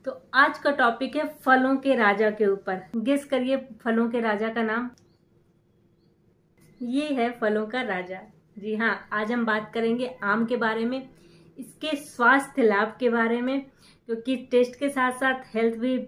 तो आज का टॉपिक है फलों के राजा के ऊपर। गेस करिए फलों के राजा का नाम। ये है फलों का राजा। जी हाँ, आज हम बात करेंगे आम के बारे में, इसके स्वास्थ्य लाभ के बारे में, क्योंकि टेस्ट के साथ साथ हेल्थ भी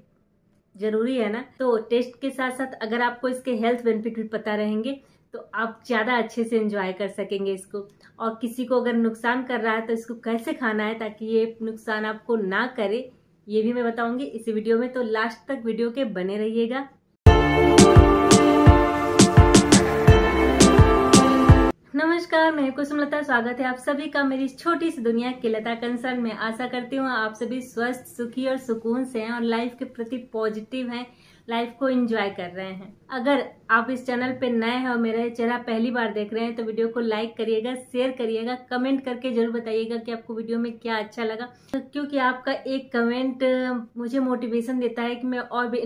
जरूरी है ना। तो टेस्ट के साथ साथ अगर आपको इसके हेल्थ बेनिफिट भी पता रहेंगे तो आप ज़्यादा अच्छे से एंजॉय कर सकेंगे इसको। और किसी को अगर नुकसान कर रहा है तो इसको कैसे खाना है ताकि ये नुकसान आपको ना करे, ये भी मैं बताऊंगी इस वीडियो में। तो लास्ट तक वीडियो के बने रहिएगा। नमस्कार, मैं कुसुमलता, स्वागत है आप सभी का मेरी छोटी सी दुनिया की लता कंसर्न में। आशा करती हूँ आप सभी स्वस्थ, सुखी और सुकून से हैं और लाइफ के प्रति पॉजिटिव हैं, लाइफ को एंजॉय कर रहे हैं। अगर आप इस चैनल पे नए हैं और मेरा चेहरा पहली बार देख रहे हैं तो वीडियो को लाइक करिएगा, शेयर करिएगा, कमेंट करके जरूर बताइएगा कि आपको वीडियो में क्या अच्छा लगा, क्योंकि आपका एक कमेंट मुझे मोटिवेशन देता है कि मैं और भी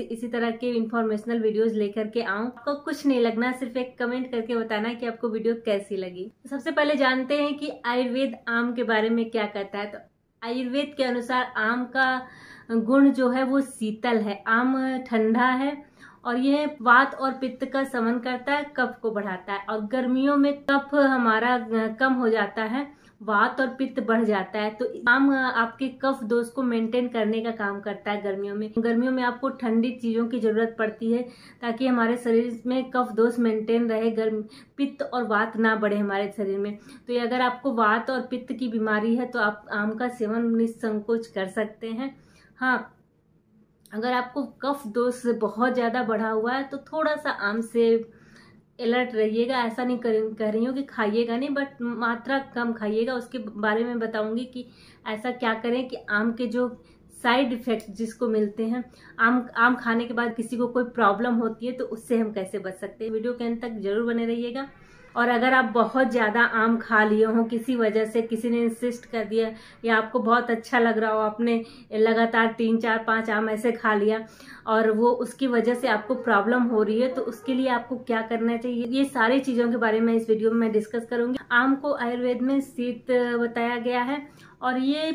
इसी तरह के इंफॉर्मेशनल वीडियोस लेकर के आऊं। आपको कुछ नहीं लगना, सिर्फ एक कमेंट करके बताना कि आपको वीडियो कैसी लगी। सबसे पहले जानते हैं कि आयुर्वेद आम के बारे में क्या कहता है। तो आयुर्वेद के अनुसार आम का गुण जो है वो शीतल है। आम ठंडा है और यह वात और पित्त का शमन करता है, कफ को बढ़ाता है। और गर्मियों में कफ हमारा कम हो जाता है, वात और पित्त बढ़ जाता है। तो आम आपके कफ दोष को मेंटेन करने का काम करता है। गर्मियों में आपको ठंडी चीजों की जरूरत पड़ती है ताकि हमारे शरीर में कफ दोष मेंटेन रहे, पित्त और वात ना बढ़े हमारे शरीर में। तो ये अगर आपको वात और पित्त की बीमारी है तो आप आम का सेवन निसंकोच कर सकते हैं। हाँ, अगर आपको कफ दोष बहुत ज़्यादा बढ़ा हुआ है तो थोड़ा सा आम से अलर्ट रहिएगा। ऐसा नहीं कह रही हूँ कि खाइएगा नहीं, बट मात्रा कम खाइएगा। उसके बारे में बताऊंगी कि ऐसा क्या करें कि आम के जो साइड इफेक्ट जिसको मिलते हैं, आम खाने के बाद किसी को कोई प्रॉब्लम होती है तो उससे हम कैसे बच सकते हैं। वीडियो के अंत तक जरूर बने रहिएगा। और अगर आप बहुत ज़्यादा आम खा लिए हो, किसी वजह से किसी ने इंसिस्ट कर दिया या आपको बहुत अच्छा लग रहा हो, आपने लगातार 3, 4, 5 आम ऐसे खा लिया और वो उसकी वजह से आपको प्रॉब्लम हो रही है, तो उसके लिए आपको क्या करना चाहिए, ये सारी चीज़ों के बारे में इस वीडियो में मैं डिस्कस करूंगी। आम को आयुर्वेद में शीत बताया गया है और ये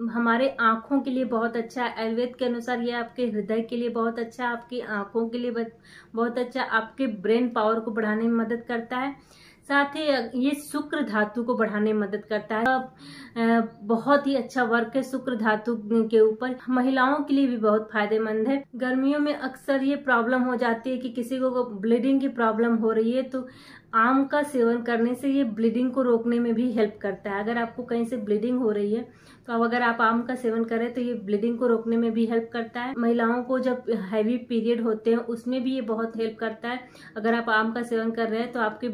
हमारे आँखों के लिए बहुत अच्छा है। आयुर्वेद के अनुसार ये आपके हृदय के लिए बहुत अच्छा है, आपकी आँखों के लिए बहुत अच्छा, आपके ब्रेन पावर को बढ़ाने में मदद करता है। साथ ही ये शुक्र धातु को बढ़ाने में मदद करता है। बहुत ही अच्छा वर्क है शुक्र धातु के ऊपर। महिलाओं के लिए भी बहुत फायदेमंद है। गर्मियों में अक्सर ये प्रॉब्लम हो जाती है कि किसी को ब्लीडिंग की प्रॉब्लम हो रही है, तो आम का सेवन करने से ये ब्लीडिंग को रोकने में भी हेल्प करता है। अगर आपको कहीं से ब्लीडिंग हो रही है तो अगर आप आम का सेवन करें तो ये ब्लीडिंग को रोकने में भी हेल्प करता है। महिलाओं को जब हैवी पीरियड होते हैं उसमें भी ये बहुत हेल्प करता है। अगर आप आम का सेवन कर रहे हैं तो आपके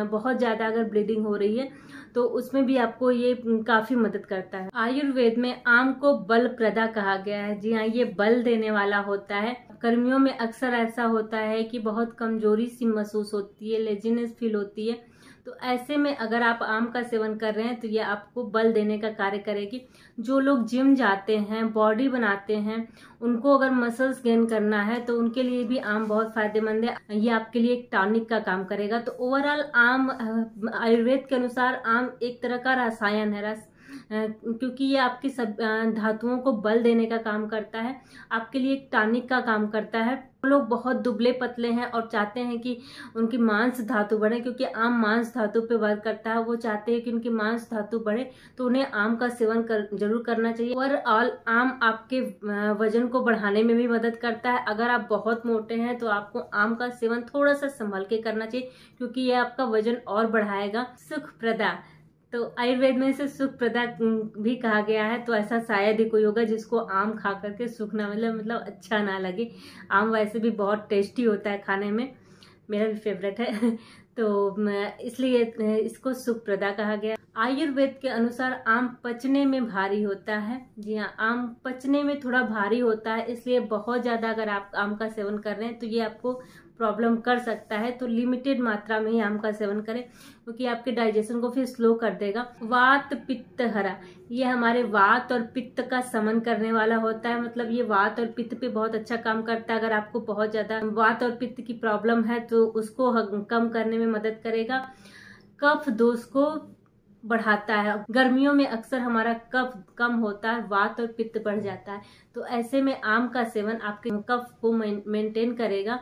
बहुत ज़्यादा अगर ब्लीडिंग हो रही है तो उसमें भी आपको ये काफ़ी मदद करता है। आयुर्वेद में आम को बल प्रदा कहा गया है। जी हाँ, ये बल देने वाला होता है। गर्मियों में अक्सर ऐसा होता है कि बहुत कमजोरी सी महसूस होती है, लेजीनेस फील होती है, तो ऐसे में अगर आप आम का सेवन कर रहे हैं तो ये आपको बल देने का कार्य करेगी। जो लोग जिम जाते हैं, बॉडी बनाते हैं, उनको अगर मसल्स गेन करना है तो उनके लिए भी आम बहुत फायदेमंद है। ये आपके लिए एक टॉनिक का काम करेगा। तो ओवरऑल आम आयुर्वेद के अनुसार आम एक तरह का रसायन है, क्योंकि ये आपकी सब धातुओं को बल देने का काम करता है, आपके लिए एक टॉनिक का काम करता है। लोग बहुत दुबले पतले हैं और चाहते हैं कि उनकी मांस धातु बढ़े, क्योंकि आम मांस धातु पे वर्क करता है। वो चाहते हैं कि उनकी मांस धातु बढ़े तो उन्हें आम का सेवन जरूर करना चाहिए। ओवरऑल आम आपके वजन को बढ़ाने में भी मदद करता है। अगर आप बहुत मोटे हैं तो आपको आम का सेवन थोड़ा सा संभल के करना चाहिए, क्योंकि ये आपका वजन और बढ़ाएगा। सुखप्रदा, तो आयुर्वेद में इसे सुख प्रदा भी कहा गया है। तो ऐसा शायद ही कोई होगा जिसको आम खा करके सुख ना मतलब अच्छा ना लगे। आम वैसे भी बहुत टेस्टी होता है खाने में, मेरा भी फेवरेट है तो इसलिए इसको सुख प्रदा कहा गया। आयुर्वेद के अनुसार आम पचने में भारी होता है। जी हाँ, आम पचने में थोड़ा भारी होता है, इसलिए बहुत ज़्यादा अगर आप आम का सेवन कर रहे हैं तो ये आपको प्रॉब्लम कर सकता है। तो लिमिटेड मात्रा में ही आम का सेवन करें, क्योंकि आपके डाइजेशन को फिर स्लो कर देगा। वात पित्त हरा, ये हमारे वात और पित्त का समन करने वाला होता है। मतलब ये वात और पित्त पे बहुत अच्छा काम करता है। अगर आपको बहुत ज्यादा वात और पित्त की प्रॉब्लम है तो उसको कम करने में मदद करेगा। कफ दोष को बढ़ाता है। गर्मियों में अक्सर हमारा कफ कम होता है, वात और पित्त बढ़ जाता है, तो ऐसे में आम का सेवन आपके कफ को मेंटेन करेगा,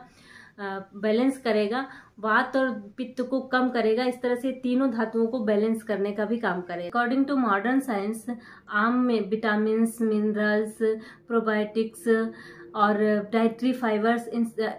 बैलेंस करेगा, वात और पित्त को कम करेगा। इस तरह से तीनों धातुओं को बैलेंस करने का भी काम करेगा। अकॉर्डिंग टू मॉडर्न साइंस आम में विटामिन्स, मिनरल्स, प्रोबायोटिक्स और डाइटरी फाइबर्स,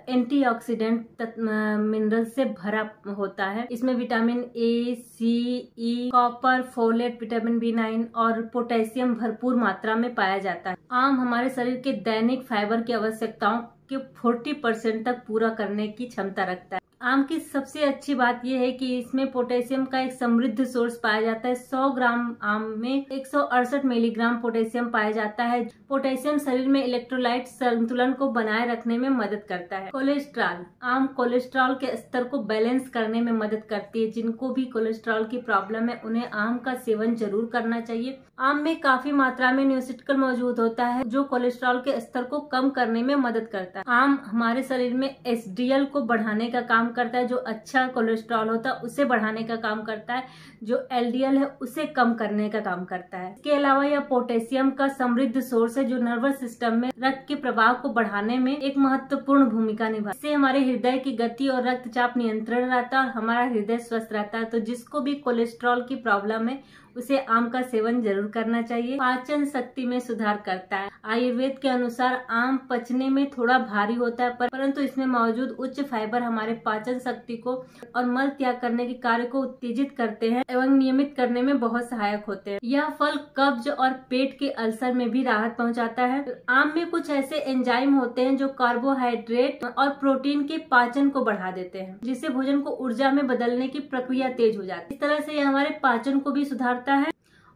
एंटीऑक्सीडेंट मिनरल से भरा होता है। इसमें vitamin A, C, E, copper, folate, vitamin B9 और पोटेशियम भरपूर मात्रा में पाया जाता है। आम हमारे शरीर के दैनिक फाइबर की आवश्यकताओं के 40% तक पूरा करने की क्षमता रखता है। आम की सबसे अच्छी बात यह है कि इसमें पोटेशियम का एक समृद्ध सोर्स पाया जाता है। 100 ग्राम आम में 168 मिलीग्राम पोटेशियम पाया जाता है। पोटेशियम शरीर में इलेक्ट्रोलाइट संतुलन को बनाए रखने में मदद करता है। कोलेस्ट्रॉल, आम कोलेस्ट्रॉल के स्तर को बैलेंस करने में मदद करती है। जिनको भी कोलेस्ट्रॉल की प्रॉब्लम है उन्हें आम का सेवन जरूर करना चाहिए। आम में काफी मात्रा में न्यूट्रिएंट्स मौजूद होता है जो कोलेस्ट्रॉल के स्तर को कम करने में मदद करता है। आम हमारे शरीर में HDL को बढ़ाने का काम करता है। जो अच्छा कोलेस्ट्रॉल होता है उसे बढ़ाने का काम करता है, जो LDL है उसे कम करने का काम करता है। इसके अलावा यह पोटेशियम का समृद्ध सोर्स है जो नर्वस सिस्टम में रक्त के प्रवाह को बढ़ाने में एक महत्वपूर्ण भूमिका निभाता है। इससे हमारे हृदय की गति और रक्तचाप नियंत्रण रहता है और हमारा हृदय स्वस्थ रहता है। तो जिसको भी कोलेस्ट्रॉल की प्रॉब्लम है उसे आम का सेवन जरूर करना चाहिए। पाचन शक्ति में सुधार करता है। आयुर्वेद के अनुसार आम पचने में थोड़ा भारी होता है परंतु इसमें मौजूद उच्च फाइबर हमारे पाचन शक्ति को और मल त्याग करने के कार्य को उत्तेजित करते हैं एवं नियमित करने में बहुत सहायक होते हैं। यह फल कब्ज और पेट के अल्सर में भी राहत पहुंचाता है। आम में कुछ ऐसे एंजाइम होते हैं जो कार्बोहाइड्रेट और प्रोटीन के पाचन को बढ़ा देते हैं, जिससे भोजन को ऊर्जा में बदलने की प्रक्रिया तेज हो जाती है। इस तरह से यह हमारे पाचन को भी सुधार है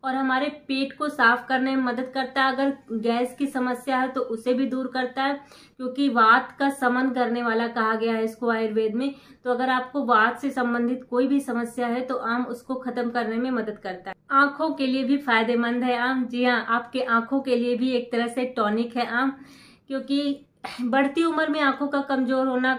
और हमारे पेट को साफ करने में मदद करता है। अगर गैस की समस्या है तो उसे भी दूर करता है, क्योंकि वात का शमन करने वाला कहा गया है इसको आयुर्वेद में। तो अगर आपको वात से संबंधित कोई भी समस्या है तो आम उसको खत्म करने में मदद करता है। आंखों के लिए भी फायदेमंद है आम। जी हाँ, आपके आंखों के लिए भी एक तरह से टॉनिक है आम, क्योंकि बढ़ती उम्र में आंखों का कमजोर होना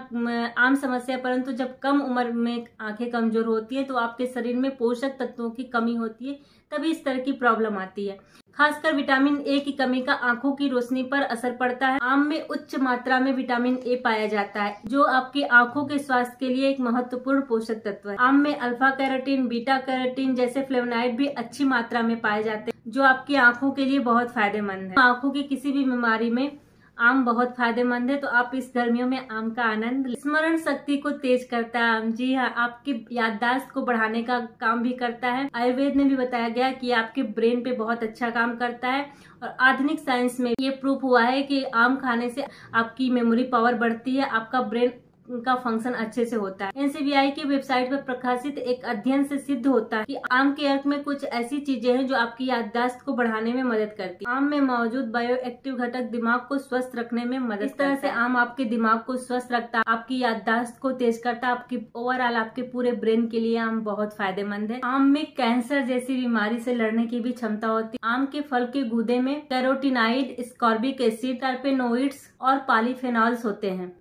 आम समस्या है, परंतु जब कम उम्र में आंखें कमजोर होती है तो आपके शरीर में पोषक तत्वों की कमी होती है, तभी इस तरह की प्रॉब्लम आती है। खासकर विटामिन ए की कमी का आंखों की रोशनी पर असर पड़ता है। आम में उच्च मात्रा में विटामिन ए पाया जाता है जो आपकी आंखों के स्वास्थ्य के लिए एक महत्वपूर्ण पोषक तत्व है। आम में अल्फा कैरोटीन, बीटा कैरोटीन जैसे फ्लेवोनाइड भी अच्छी मात्रा में पाए जाते हैं जो आपकी आंखों के लिए बहुत फायदेमंद है। आंखों की किसी भी बीमारी में आम बहुत फायदेमंद है, तो आप इस गर्मियों में आम का आनंद। स्मरण शक्ति को तेज करता है आम। जी हाँ, आपकी याददाश्त को बढ़ाने का काम भी करता है। आयुर्वेद में भी बताया गया कि आपके ब्रेन पे बहुत अच्छा काम करता है और आधुनिक साइंस में ये प्रूफ हुआ है कि आम खाने से आपकी मेमोरी पावर बढ़ती है, आपका ब्रेन का फंक्शन अच्छे से होता है। NCBI की वेबसाइट पर प्रकाशित एक अध्ययन से सिद्ध होता है कि आम के अर्क में कुछ ऐसी चीजें हैं जो आपकी याददाश्त को बढ़ाने में मदद करती है। आम में मौजूद बायोएक्टिव घटक दिमाग को स्वस्थ रखने में मदद करता है। इस तरह से आम आपके दिमाग को स्वस्थ रखता है, आपकी याददाश्त को तेज करता है, आपकी ओवरऑल आपके पूरे ब्रेन के लिए आम बहुत फायदेमंद है। आम में कैंसर जैसी बीमारी से लड़ने की भी क्षमता होती है। आम के फल के गूदे में कैरोटीनाइड, स्कॉर्बिक एसिड, टर्पेनोइड्स और पॉलीफेनॉल्स होते हैं।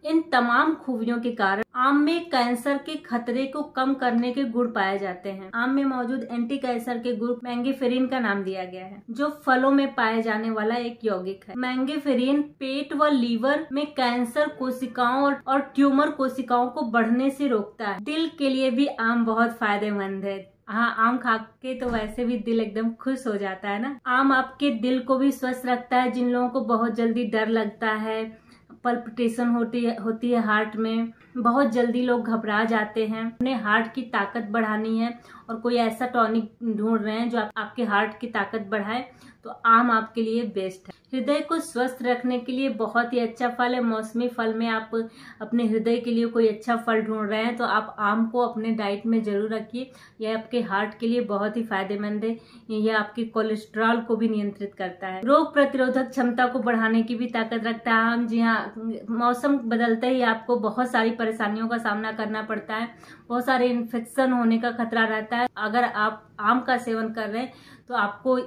इन तमाम खूबियों के कारण आम में कैंसर के खतरे को कम करने के गुण पाए जाते हैं। आम में मौजूद एंटी कैंसर के गुण मैंगेफेरिन का नाम दिया गया है, जो फलों में पाए जाने वाला एक यौगिक है। मैंगेफेरिन पेट व लीवर में कैंसर कोशिकाओं और ट्यूमर कोशिकाओं को बढ़ने से रोकता है। दिल के लिए भी आम बहुत फायदेमंद है। हाँ, आम खा के तो वैसे भी दिल एकदम खुश हो जाता है ना। आम आपके दिल को भी स्वस्थ रखता है। जिन लोगों को बहुत जल्दी डर लगता है, पल्पिटेशन होती है हार्ट में, बहुत जल्दी लोग घबरा जाते हैं, उन्हें हार्ट की ताकत बढ़ानी है और कोई ऐसा टॉनिक ढूंढ रहे हैं जो आपके हार्ट की ताकत बढ़ाए, तो आम आपके लिए बेस्ट है। हृदय को स्वस्थ रखने के लिए बहुत ही अच्छा फल है। मौसमी फल में आप अपने हृदय के लिए कोई अच्छा फल ढूंढ रहे हैं तो आप आम को अपने डाइट में जरूर रखिए। यह आपके हार्ट के लिए बहुत ही फायदेमंद है। यह आपके कोलेस्ट्रॉल को भी नियंत्रित करता है। रोग प्रतिरोधक क्षमता को बढ़ाने की भी ताकत रखता है आम। जी हाँ, मौसम बदलते ही आपको बहुत सारी परेशानियों का सामना करना पड़ता है, बहुत सारे इन्फेक्शन होने का खतरा रहता है। अगर आप आम का सेवन कर रहे हैं तो आपको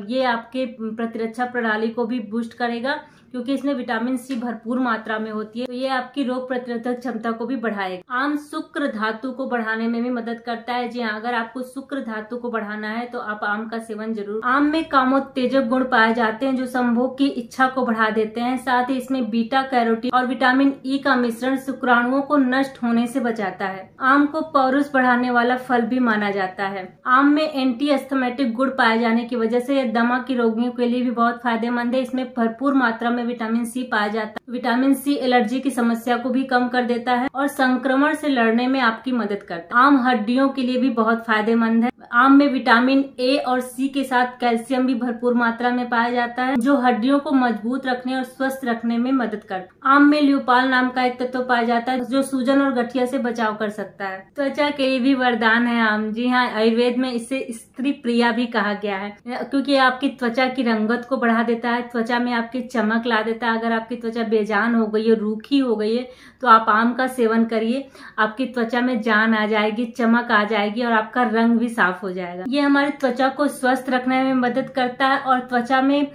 ये आपके प्रतिरक्षा प्रणाली को भी बूस्ट करेगा, क्योंकि इसमें विटामिन सी भरपूर मात्रा में होती है। तो ये आपकी रोग प्रतिरोधक क्षमता को भी बढ़ाएगा। आम शुक्र धातु को बढ़ाने में भी मदद करता है। जी हाँ, अगर आपको शुक्र धातु को बढ़ाना है तो आप आम का सेवन जरूर। आम में कामोत्तेजक गुण पाए जाते हैं जो संभोग की इच्छा को बढ़ा देते हैं। साथ ही इसमें बीटा कैरोटीन और विटामिन ई का मिश्रण शुक्राणुओं को नष्ट होने से बचाता है। आम को पौरुष बढ़ाने वाला फल भी माना जाता है। आम में एंटी एस्थमेटिक गुण पाए जाने की वजह से दमा की रोगियों के लिए भी बहुत फायदेमंद है। इसमें भरपूर मात्रा में विटामिन सी पाया जाता है। विटामिन सी एलर्जी की समस्या को भी कम कर देता है और संक्रमण से लड़ने में आपकी मदद करता है। आम हड्डियों के लिए भी बहुत फायदेमंद है। आम में विटामिन ए और सी के साथ कैल्शियम भी भरपूर मात्रा में पाया जाता है, जो हड्डियों को मजबूत रखने और स्वस्थ रखने में मदद करता है। आम में ल्यूपाल नाम का एक तत्व पाया जाता है जो सूजन और गठिया से बचाव कर सकता है। त्वचा के लिए भी वरदान है आम। जी हाँ, आयुर्वेद में इसे स्त्री प्रिया भी कहा गया है, क्योंकि आपकी त्वचा की रंगत को बढ़ा देता है, त्वचा में आपकी चमक ला देता है। अगर आपकी त्वचा बेजान हो गई है, रूखी हो गई है, तो आप आम का सेवन करिए, आपकी त्वचा में जान आ जाएगी, चमक आ जाएगी और आपका रंग भी साफ हो जाएगा। ये हमारी त्वचा को स्वस्थ रखने में मदद करता है और त्वचा में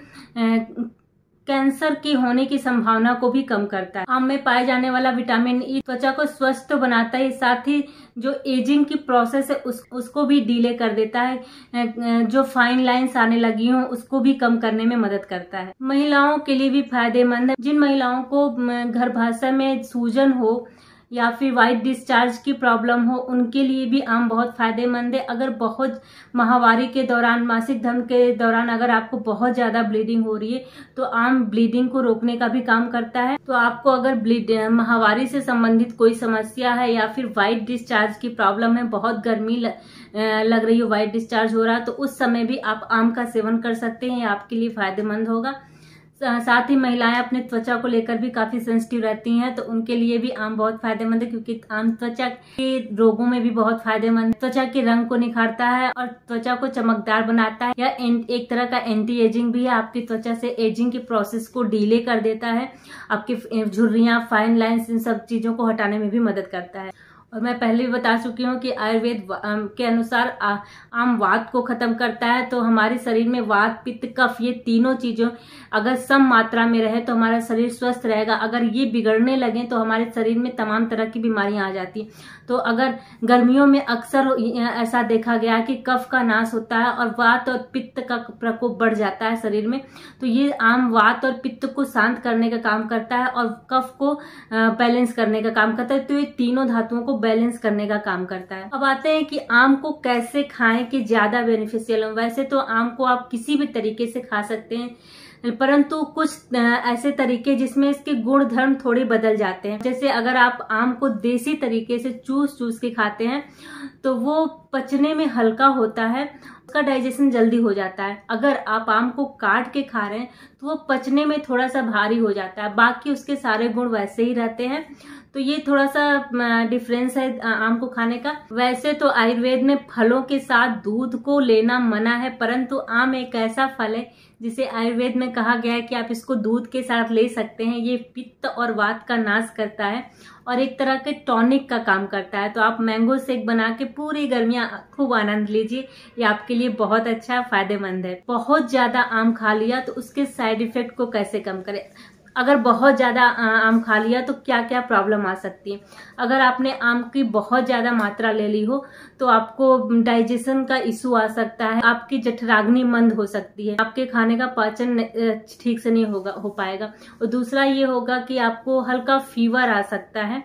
कैंसर की होने की संभावना को भी कम करता है। आम में पाए जाने वाला विटामिन ई त्वचा को स्वस्थ तो बनाता है, साथ ही जो एजिंग की प्रोसेस है उसको भी डिले कर देता है। जो फाइन लाइंस आने लगी हो उसको भी कम करने में मदद करता है। महिलाओं के लिए भी फायदेमंद है। जिन महिलाओं को गर्भाशय में सूजन हो या फिर वाइट डिस्चार्ज की प्रॉब्लम हो, उनके लिए भी आम बहुत फायदेमंद है। अगर बहुत माहवारी के दौरान, मासिक धर्म के दौरान अगर आपको बहुत ज्यादा ब्लीडिंग हो रही है तो आम ब्लीडिंग को रोकने का भी काम करता है। तो आपको अगर माहवारी से संबंधित कोई समस्या है या फिर वाइट डिस्चार्ज की प्रॉब्लम है, बहुत गर्मी लग रही हो, वाइट डिस्चार्ज हो रहा है, तो उस समय भी आप आम का सेवन कर सकते हैं। ये आपके लिए फायदेमंद होगा। साथ ही महिलाएं अपने त्वचा को लेकर भी काफी सेंसिटिव रहती हैं, तो उनके लिए भी आम बहुत फायदेमंद है, क्योंकि आम त्वचा के रोगों में भी बहुत फायदेमंद है। त्वचा के रंग को निखारता है और त्वचा को चमकदार बनाता है। यह एक तरह का एंटी एजिंग भी है। आपकी त्वचा से एजिंग की प्रोसेस को डिले कर देता है। आपकी झुर्रियां, फाइन लाइंस, इन सब चीजों को हटाने में भी मदद करता है। और मैं पहले भी बता चुकी हूँ कि आयुर्वेद के अनुसार आम वात को खत्म करता है। तो हमारे शरीर में वात, पित्त, कफ, ये तीनों चीजों अगर सम मात्रा में रहे तो हमारा शरीर स्वस्थ रहेगा। अगर ये बिगड़ने लगे तो हमारे शरीर में तमाम तरह की बीमारियां आ जाती हैं। तो अगर गर्मियों में अक्सर ऐसा देखा गया कि कफ का नाश होता है और वात और पित्त का प्रकोप बढ़ जाता है शरीर में, तो ये आम वात और पित्त को शांत करने का काम करता है और कफ को बैलेंस करने का काम करता है। तो ये तीनों धातुओं को बैलेंस करने का काम करता है। अब आते हैं कि आम को कैसे खाएं कि ज्यादा बेनिफिशियल हो। वैसे तो आम को आप किसी भी तरीके से खा सकते हैं, परंतु कुछ ऐसे तरीके जिसमें इसके गुण धर्म थोड़े बदल जाते हैं। जैसे अगर आप आम को देसी तरीके से चूस के खाते हैं तो वो पचने में हल्का होता है, उसका डाइजेशन जल्दी हो जाता है। अगर आप आम को काट के खा रहे हैं तो वो पचने में थोड़ा सा भारी हो जाता है, बाकी उसके सारे गुण वैसे ही रहते हैं। तो ये थोड़ा सा डिफरेंस है आम को खाने का। वैसे तो आयुर्वेद में फलों के साथ दूध को लेना मना है, परंतु आम एक ऐसा फल है जिसे आयुर्वेद में कहा गया है कि आप इसको दूध के साथ ले सकते हैं। ये पित्त और वात का नाश करता है और एक तरह के टॉनिक का काम करता है। तो आप मैंगो शेक बना के पूरी गर्मियां खूब आनंद लीजिए, ये आपके लिए बहुत अच्छा फायदेमंद है। बहुत ज्यादा आम खा लिया तो उसके साइड इफेक्ट को कैसे कम करें। अगर बहुत ज्यादा आम खा लिया तो क्या क्या प्रॉब्लम आ सकती है। अगर आपने आम की बहुत ज्यादा मात्रा ले ली हो तो आपको डाइजेशन का इशू आ सकता है, आपकी जठराग्नि मंद हो सकती है, आपके खाने का पाचन ठीक से नहीं हो पाएगा। और दूसरा ये होगा कि आपको हल्का फीवर आ सकता है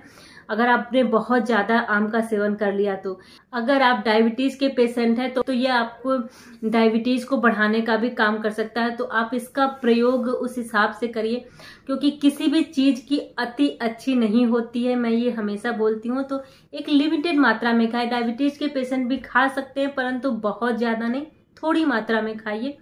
अगर आपने बहुत ज्यादा आम का सेवन कर लिया। तो अगर आप डायबिटीज के पेशेंट हैं तो ये आपको डायबिटीज को बढ़ाने का भी काम कर सकता है। तो आप इसका प्रयोग उस हिसाब से करिए, क्योंकि किसी भी चीज की अति अच्छी नहीं होती है, मैं ये हमेशा बोलती हूँ। तो एक लिमिटेड मात्रा में खाए। डायबिटीज के पेशेंट भी खा सकते हैं, परंतु बहुत ज्यादा नहीं, थोड़ी मात्रा में खाइए,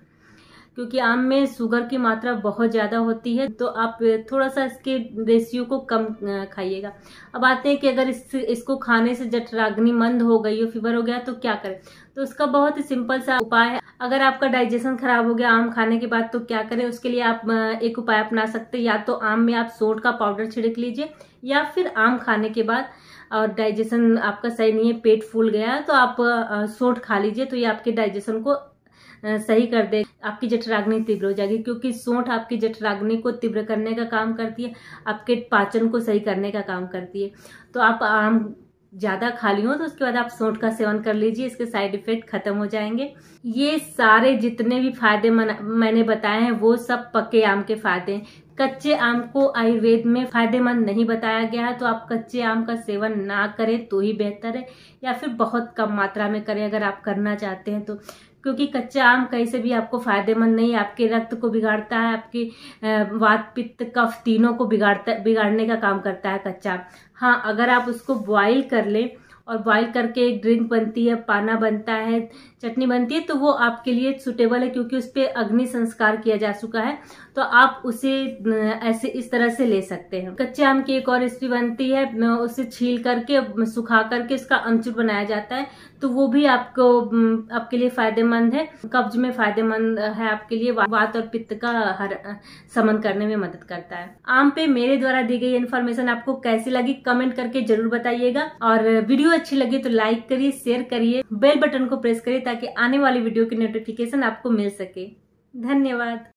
क्योंकि आम में शुगर की मात्रा बहुत ज्यादा होती है। तो आप थोड़ा सा इसके रेशियो को कम खाइएगा। अब आते हैं कि अगर इसको खाने से जठराग्नि मंद हो गई हो, फीवर हो गया, तो क्या करें। तो उसका बहुत ही सिंपल सा उपाय है। अगर आपका डाइजेशन खराब हो गया आम खाने के बाद तो क्या करें, उसके लिए आप एक उपाय अपना सकते हैं। या तो आम में आप सोंठ का पाउडर छिड़क लीजिए, या फिर आम खाने के बाद और डाइजेशन आपका सही नहीं है, पेट फूल गया है, तो आप सोंठ खा लीजिए। तो ये आपके डाइजेशन को सही कर दे, आपकी जठराग्नि तीव्र हो जाएगी, क्योंकि सूंठ आपकी जठराग्नि को तीव्र करने का काम करती है, आपके पाचन को सही करने का काम करती है। तो आप आम ज्यादा खा ली हो तो उसके बाद आप सूंठ का सेवन कर लीजिए, इसके साइड इफेक्ट खत्म हो जाएंगे। ये सारे जितने भी फायदे मैंने बताए हैं वो सब पके आम के फायदे हैं। कच्चे आम को आयुर्वेद में फायदेमंद नहीं बताया गया है, तो आप कच्चे आम का सेवन ना करें तो ही बेहतर है, या फिर बहुत कम मात्रा में करें अगर आप करना चाहते हैं तो, क्योंकि कच्चा आम कहीं से भी आपको फायदेमंद नहीं, आपके रक्त को बिगाड़ता है, आपकी वात पित्त कफ तीनों को बिगाड़ने का काम करता है कच्चा आम। हाँ, अगर आप उसको बॉईल कर ले और बॉईल करके एक ड्रिंक बनती है, पाना बनता है, चटनी बनती है, तो वो आपके लिए सुटेबल है, क्योंकि उस पर अग्नि संस्कार किया जा चुका है, तो आप उसे ऐसे इस तरह से ले सकते हैं। कच्चे आम की एक और रेसिपी बनती है, उसे छील करके सुखा करके उसका अमचूर बनाया जाता है, तो वो भी आपके लिए फायदेमंद है, कब्ज में फायदेमंद है, आपके लिए वात और पित्त का शमन करने में मदद करता है। आम पे मेरे द्वारा दी गई इन्फॉर्मेशन आपको कैसी लगी कमेंट करके जरूर बताइएगा, और वीडियो अच्छी लगी तो लाइक करिए, शेयर करिए, बेल बटन को प्रेस करिए ताकि आने वाली वीडियो की नोटिफिकेशन आपको मिल सके। धन्यवाद।